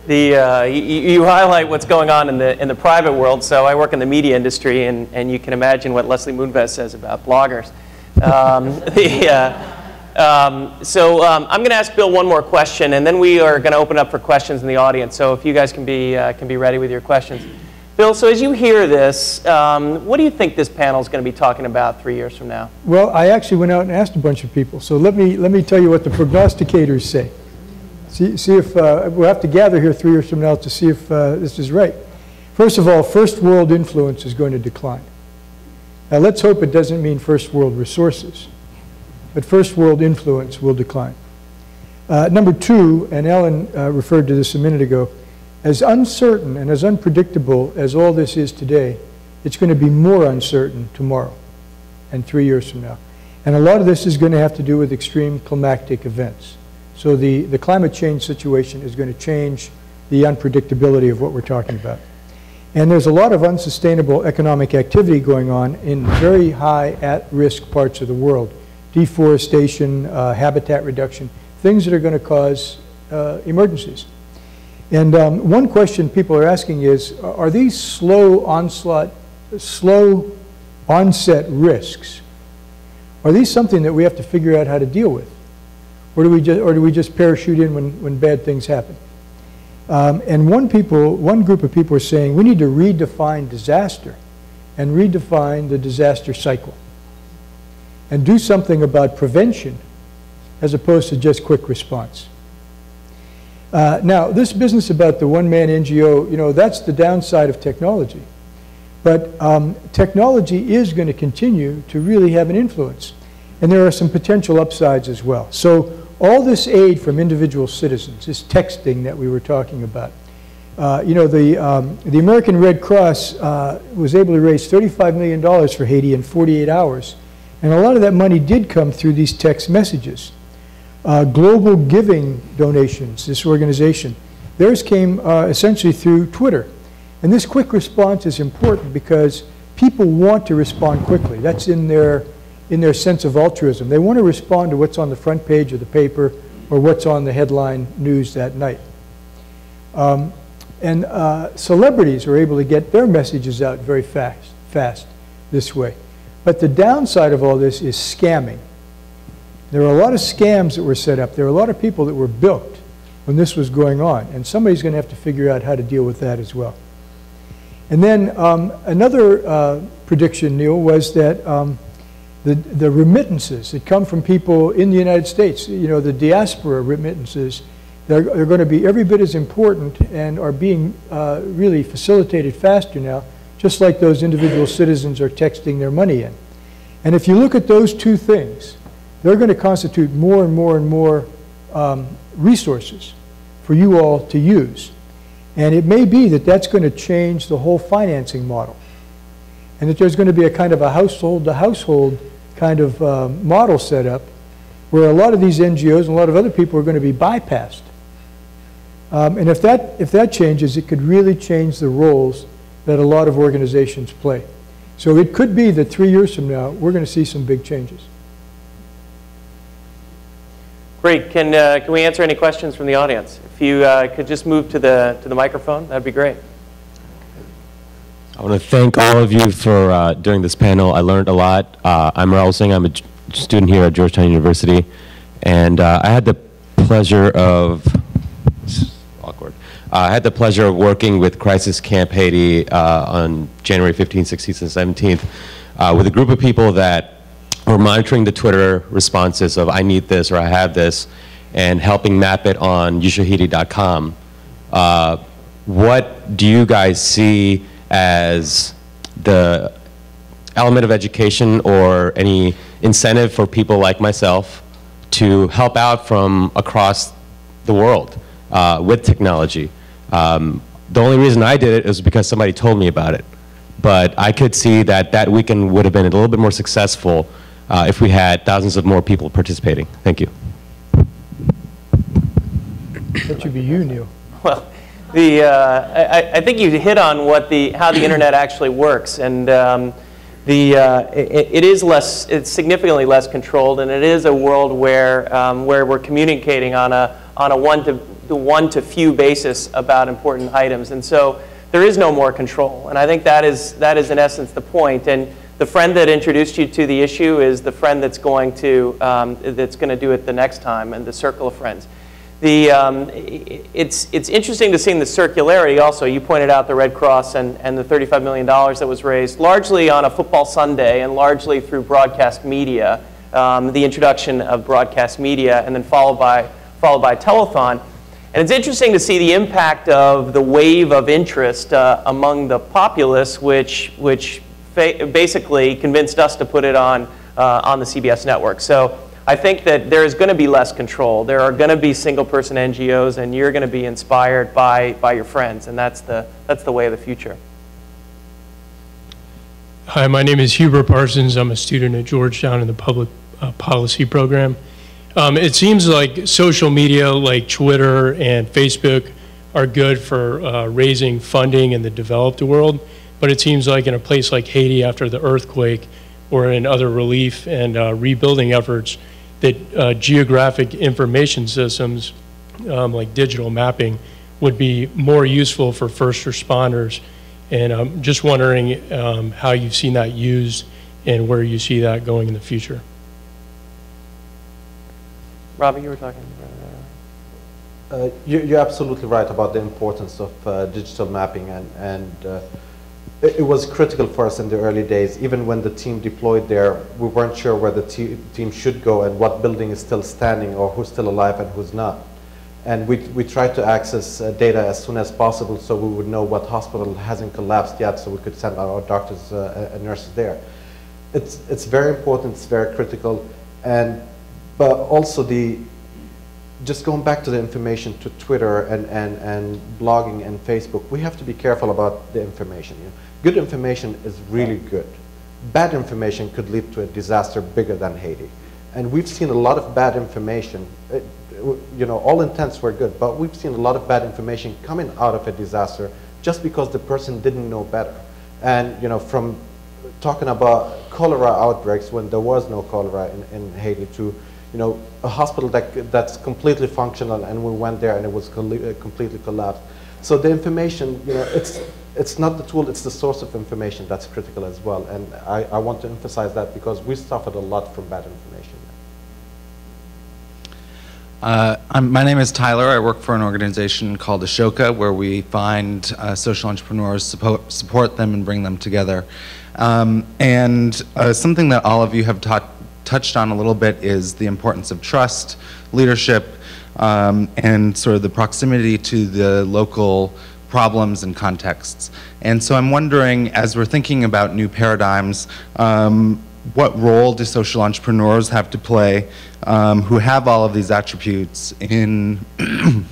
You highlight what's going on in the private world. So I work in the media industry, and you can imagine what Leslie Moonves says about bloggers. I'm going to ask Bill one more question, and then we are going to open up for questions in the audience. So if you guys can be ready with your questions. Bill, so as you hear this, what do you think this panel is going to be talking about 3 years from now? Well, I actually went out and asked a bunch of people. So let me tell you what the prognosticators say. See if we'll have to gather here 3 years from now to see if this is right. First of all, first world influence is going to decline. Now let's hope it doesn't mean first world resources, but first world influence will decline. Number two, and Ellen referred to this a minute ago, as uncertain and as unpredictable as all this is today, it's going to be more uncertain tomorrow and 3 years from now. And a lot of this is going to have to do with extreme climatic events. So the climate change situation is going to change the unpredictability of what we're talking about. And there's a lot of unsustainable economic activity going on in very high at-risk parts of the world. Deforestation, habitat reduction, things that are going to cause emergencies. And one question people are asking is, are these slow onset risks, are these something that we have to figure out how to deal with? Or do we just parachute in when bad things happen? And one group of people are saying we need to redefine disaster and redefine the disaster cycle and do something about prevention as opposed to just quick response. Now, this business about the one-man NGO, you know, that's the downside of technology. But technology is going to continue to really have an influence. And there are some potential upsides as well. So all this aid from individual citizens, this texting that we were talking about, you know, the American Red Cross was able to raise $35 million for Haiti in 48 hours. And a lot of that money did come through these text messages. Global Giving Donations, this organization, theirs came essentially through Twitter. And this quick response is important because people want to respond quickly. That's in their sense of altruism. They want to respond to what's on the front page of the paper or what's on the headline news that night. Celebrities are able to get their messages out very fast this way. But the downside of all this is scamming. There are a lot of scams that were set up. There are a lot of people that were bilked when this was going on. And somebody's going to have to figure out how to deal with that as well. And then another prediction, Neil, was that the remittances that come from people in the United States, you know, the diaspora remittances, they're going to be every bit as important and are being really facilitated faster now, just like those individual citizens are texting their money in. And if you look at those two things, they're going to constitute more and more and more resources for you all to use. And it may be that that's going to change the whole financing model. And that there's going to be a kind of a household-to-household kind of model set up where a lot of these NGOs and a lot of other people are going to be bypassed. And if that changes, it could really change the roles that a lot of organizations play. So it could be that 3 years from now, we're going to see some big changes. Great. Can we answer any questions from the audience? If you could just move to the microphone, that'd be great. I want to thank all of you for doing this panel. I learned a lot. I'm Raul Singh. I'm a student here at Georgetown University, and I had the pleasure of working with Crisis Camp Haiti on January 15th, 16th, and 17th with a group of people that were monitoring the Twitter responses of I need this or I have this and helping map it on ushahidi.com. What do you guys see as the element of education or any incentive for people like myself to help out from across the world with technology? The only reason I did it is because somebody told me about it. But I could see that that weekend would have been a little bit more successful if we had thousands of more people participating. Thank you. That should be you, Neil. Well, I think you hit on how the internet actually works, and it's significantly less controlled, and it is a world where we're communicating on a the one to few basis about important items. And so there is no more control. And I think that is in essence the point. And the friend that introduced you to the issue is the friend that's going to do it the next time, and the circle of friends. It's interesting to see in the circularity also. You pointed out the Red Cross and the $35 million that was raised, largely on a football Sunday and largely through broadcast media, the introduction of broadcast media, and then followed by telethon. And it's interesting to see the impact of the wave of interest among the populace, which basically convinced us to put it on the CBS network. So I think that there is going to be less control. There are going to be single-person NGOs, and you're going to be inspired by your friends, and that's the way of the future. Hi, my name is Hubert Parsons. I'm a student at Georgetown in the public policy program. It seems like social media like Twitter and Facebook are good for raising funding in the developed world, but it seems like in a place like Haiti after the earthquake or in other relief and rebuilding efforts, that geographic information systems like digital mapping would be more useful for first responders. And I'm just wondering how you've seen that used and where you see that going in the future. Robbie, you were talking about You're absolutely right about the importance of digital mapping, and it was critical for us in the early days. Even when the team deployed there, we weren't sure where the team should go and what building is still standing or who's still alive and who's not. And we tried to access data as soon as possible so we would know what hospital hasn't collapsed yet, so we could send our doctors and nurses there. It's very important, it's very critical, but also just going back to the information, to Twitter and blogging and Facebook, we have to be careful about the information. You know? Good information is really good. Bad information could lead to a disaster bigger than Haiti. And we've seen a lot of bad information. You know, all intents were good, but we've seen a lot of bad information coming out of a disaster just because the person didn't know better. And, you know, from talking about cholera outbreaks when there was no cholera in Haiti to, you know, a hospital that's completely functional, and we went there and it was completely collapsed. So the information, you know, it's not the tool, it's the source of information that's critical as well. And I want to emphasize that because we suffered a lot from bad information. My name is Tyler. I work for an organization called Ashoka, where we find social entrepreneurs, support them, and bring them together. And something that all of you have touched on a little bit is the importance of trust, leadership, and sort of the proximity to the local problems and contexts. And so I'm wondering, as we're thinking about new paradigms, what role do social entrepreneurs have to play who have all of these attributes in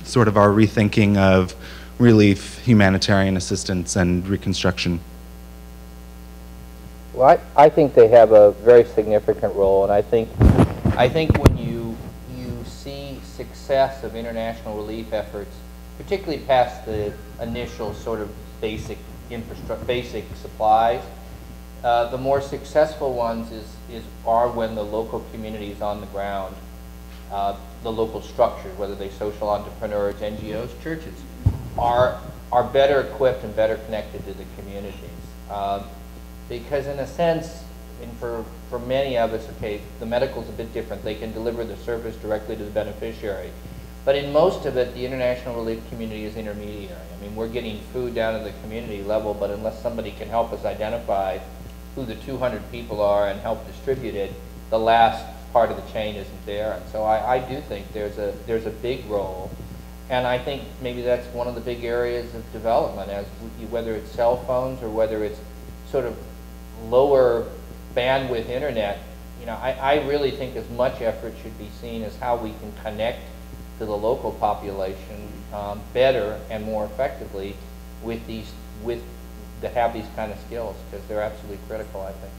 sort of our rethinking of relief, humanitarian assistance, and reconstruction? Well, I think they have a very significant role, and I think when you see success of international relief efforts, particularly past the initial sort of basic supplies, the more successful ones are when the community communities on the ground, the local structures, whether they social entrepreneurs, NGOs, churches, are better equipped and better connected to the communities. Because in a sense, and for many of us, okay, the medical's a bit different. They can deliver the service directly to the beneficiary. But in most of it, the international relief community is intermediary. I mean, we're getting food down at the community level, but unless somebody can help us identify who the 200 people are and help distribute it, the last part of the chain isn't there. And so I do think there's a big role. And I think maybe that's one of the big areas of development, as whether it's cell phones or whether it's sort of lower bandwidth internet. You know, I really think as much effort should be seen as how we can connect to the local population better and more effectively with that have these kind of skills, because they're absolutely critical, I think.